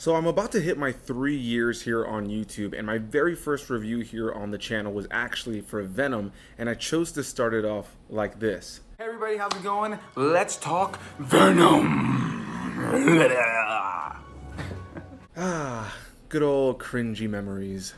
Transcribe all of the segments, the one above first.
So I'm about to hit my 3 years here on YouTube, and my very first review here on the channel was actually for Venom, and I chose to start it off like this. Hey everybody, how's it going? Let's talk Venom! Good old cringy memories.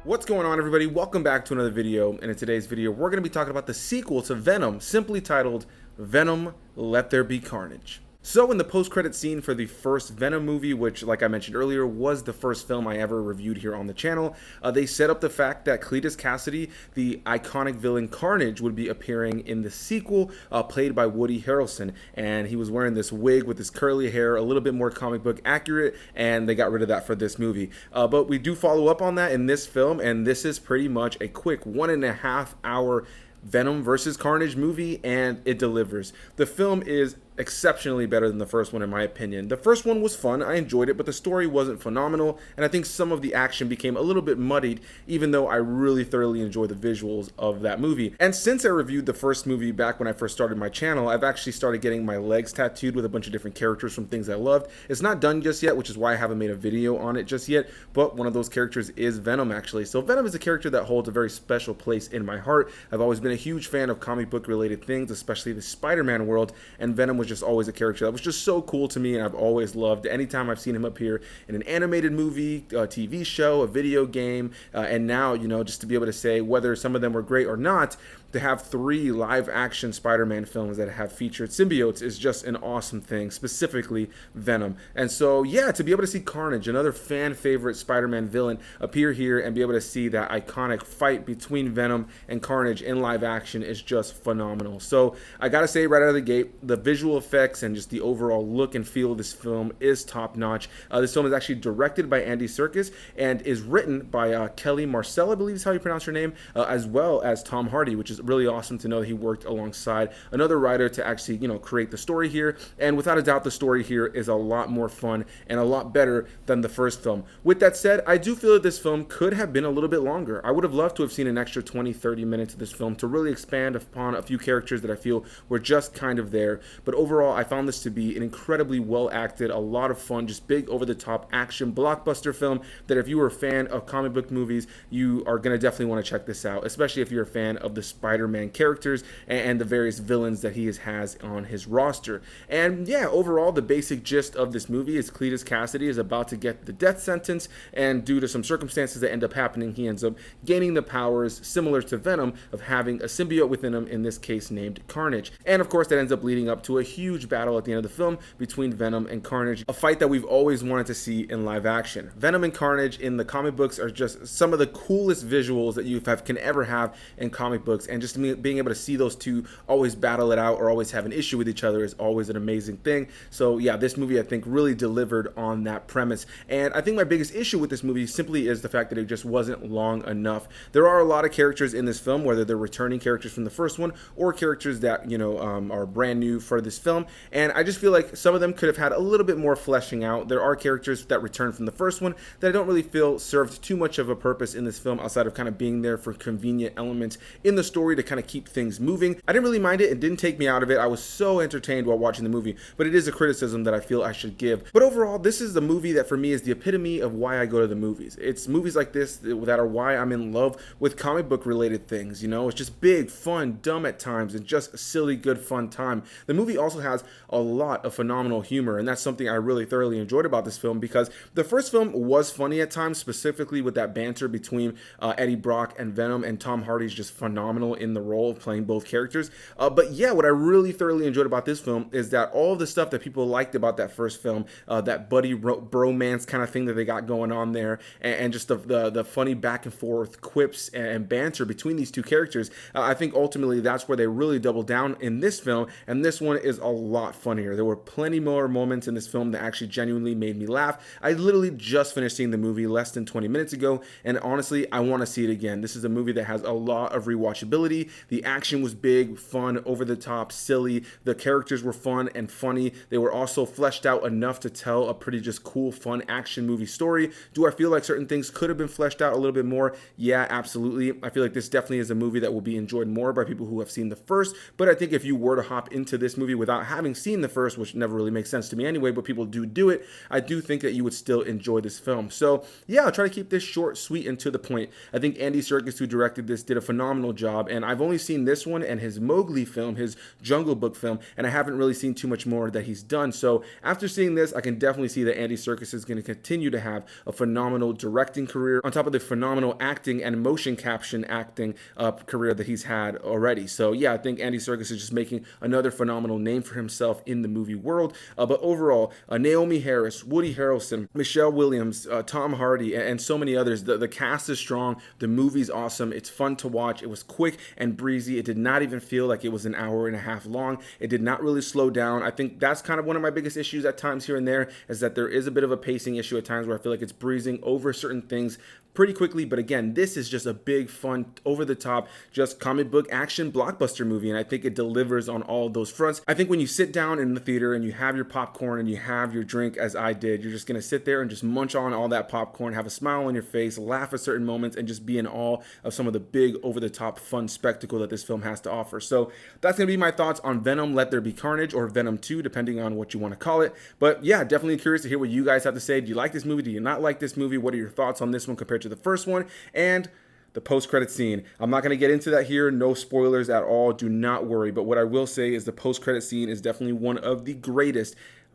What's going on, everybody? Welcome back to another video, and in today's video we're going to be talking about the sequel to Venom, simply titled Venom, There Be Carnage. So in the post-credit scene for the first Venom movie, which, like I mentioned earlier, was the first film I ever reviewed here on the channel, they set up the fact that Cletus Cassidy, the iconic villain Carnage, would be appearing in the sequel, played by Woody Harrelson, and he was wearing this wig with his curly hair, a little bit more comic book accurate, and they got rid of that for this movie. But we do follow up on that in this film, and this is pretty much a quick 1.5 hour Venom versus Carnage movie, and it delivers. The film is exceptionally better than the first one, in my opinion. The first one was fun, I enjoyed it, but the story wasn't phenomenal, and I think some of the action became a little bit muddied, even though I really thoroughly enjoyed the visuals of that movie. And since I reviewed the first movie back when I first started my channel, I've actually started getting my legs tattooed with a bunch of different characters from things I loved. It's not done just yet, which is why I haven't made a video on it just yet, but one of those characters is Venom, actually. So Venom is a character that holds a very special place in my heart. I've always been a huge fan of comic book related things, especially the Spider-Man world, and Venom was just always a character that was just so cool to me, and I've always loved. Anytime I've seen him appear in an animated movie, a TV show, a video game, and now, you know, just to be able to say whether some of them were great or not, to have 3 live-action Spider-Man films that have featured symbiotes is just an awesome thing, specifically Venom. And so, yeah, to be able to see Carnage, another fan-favorite Spider-Man villain, appear here and be able to see that iconic fight between Venom and Carnage in live action is just phenomenal. So, I gotta say right out of the gate, the visual effects and just the overall look and feel of this film is top-notch. This film is actually directed by Andy Serkis and is written by Kelly Marcel, I believe is how you pronounce her name, as well as Tom Hardy, which is really awesome to know that he worked alongside another writer to actually, you know, create the story here. And without a doubt, the story here is a lot more fun and a lot better than the first film. With that said, I do feel that this film could have been a little bit longer. I would have loved to have seen an extra 20-30 minutes of this film to really expand upon a few characters that I feel were just kind of there. But overall, I found this to be an incredibly well acted, a lot of fun, just big over the top action blockbuster film that if you were a fan of comic book movies, you are going to definitely want to check this out, especially if you're a fan of the Spider-Man characters and the various villains that he has on his roster. And yeah, overall, the basic gist of this movie is Cletus Cassidy is about to get the death sentence, and due to some circumstances that end up happening, he ends up gaining the powers similar to Venom of having a symbiote within him, in this case named Carnage. And of course, that ends up leading up to a huge battle at the end of the film between Venom and Carnage, a fight that we've always wanted to see in live action. Venom and Carnage in the comic books are just some of the coolest visuals that you can ever have in comic books, and just being able to see those two always battle it out or always have an issue with each other is always an amazing thing. So yeah, this movie I think really delivered on that premise. And I think my biggest issue with this movie simply is the fact that it just wasn't long enough. There are a lot of characters in this film, whether they're returning characters from the first one or characters that, you know, are brand new for this film, and I just feel like some of them could have had a little bit more fleshing out. There are characters that return from the first one that I don't really feel served too much of a purpose in this film outside of kind of being there for convenient elements in the story to kind of keep things moving. I didn't really mind it. It didn't take me out of it. I was so entertained while watching the movie, but it is a criticism that I feel I should give. But overall, this is the movie that for me is the epitome of why I go to the movies. It's movies like this that are why I'm in love with comic book related things. You know, it's just big, fun, dumb at times, and just a silly, good, fun time. The movie also has a lot of phenomenal humor, and that's something I really thoroughly enjoyed about this film, because the first film was funny at times, specifically with that banter between Eddie Brock and Venom, and Tom Hardy's just phenomenal in the role of playing both characters. But yeah, what I really thoroughly enjoyed about this film is that all of the stuff that people liked about that first film, that buddy bromance kind of thing that they got going on there, and just the funny back and forth quips and banter between these two characters, I think ultimately that's where they really doubled down in this film, and this one is a lot funnier. There were plenty more moments in this film that actually genuinely made me laugh. I literally just finished seeing the movie less than 20 minutes ago, and honestly, I want to see it again. This is a movie that has a lot of rewatchability utility. The action was big, fun, over the top, silly. The characters were fun and funny. They were also fleshed out enough to tell a pretty just cool, fun action movie story. Do I feel like certain things could have been fleshed out a little bit more? Yeah, absolutely. I feel like this definitely is a movie that will be enjoyed more by people who have seen the first, but I think if you were to hop into this movie without having seen the first, which never really makes sense to me anyway, but people do it, I do think that you would still enjoy this film. So yeah, I'll try to keep this short, sweet, and to the point. I think Andy Serkis, who directed this, did a phenomenal job, and I've only seen this one and his Mowgli film, his Jungle Book film, and I haven't really seen too much more that he's done. So after seeing this, I can definitely see that Andy Serkis is going to continue to have a phenomenal directing career on top of the phenomenal acting and motion caption acting career that he's had already. So yeah, I think Andy Serkis is just making another phenomenal name for himself in the movie world. But overall, Naomie Harris, Woody Harrelson, Michelle Williams, Tom Hardy, and so many others. The cast is strong. The movie's awesome. It's fun to watch. It was quick and breezy. It did not even feel like it was an hour and a half long. It did not really slow down. I think that's kind of one of my biggest issues at times here and there, is that there is a bit of a pacing issue at times where I feel like it's breezing over certain things pretty quickly. But again, this is just a big, fun, over-the-top, just comic book action blockbuster movie, and I think it delivers on all of those fronts. I think when you sit down in the theater and you have your popcorn and you have your drink, as I did, you're just gonna sit there and just munch on all that popcorn, have a smile on your face, laugh at certain moments, and just be in awe of some of the big, over-the-top, fun spectacle that this film has to offer. So that's gonna be my thoughts on Venom, Let There Be Carnage, or Venom 2, depending on what you want to call it. But yeah, definitely curious to hear what you guys have to say. Do you like this movie? Do you not like this movie? What are your thoughts on this one compared to the first one? And the post-credit scene. I'm not going to get into that here. No spoilers at all. Do not worry. But what I will say is the post-credit scene is definitely one of the greatest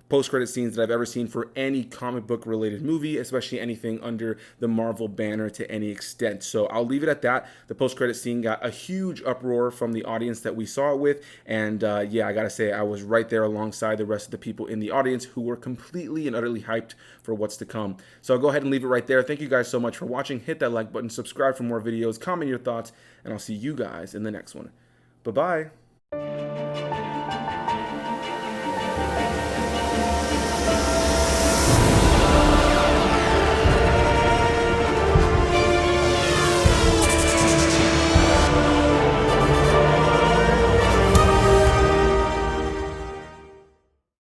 post-credit scenes that I've ever seen for any comic book related movie, especially anything under the Marvel banner to any extent. So I'll leave it at that. The post-credit scene got a huge uproar from the audience that we saw it with, and yeah, I gotta say, I was right there alongside the rest of the people in the audience who were completely and utterly hyped for what's to come. So I'll go ahead and leave it right there. Thank you guys so much for watching. Hit that like button, subscribe for more videos, comment your thoughts, and I'll see you guys in the next one. Bye-bye.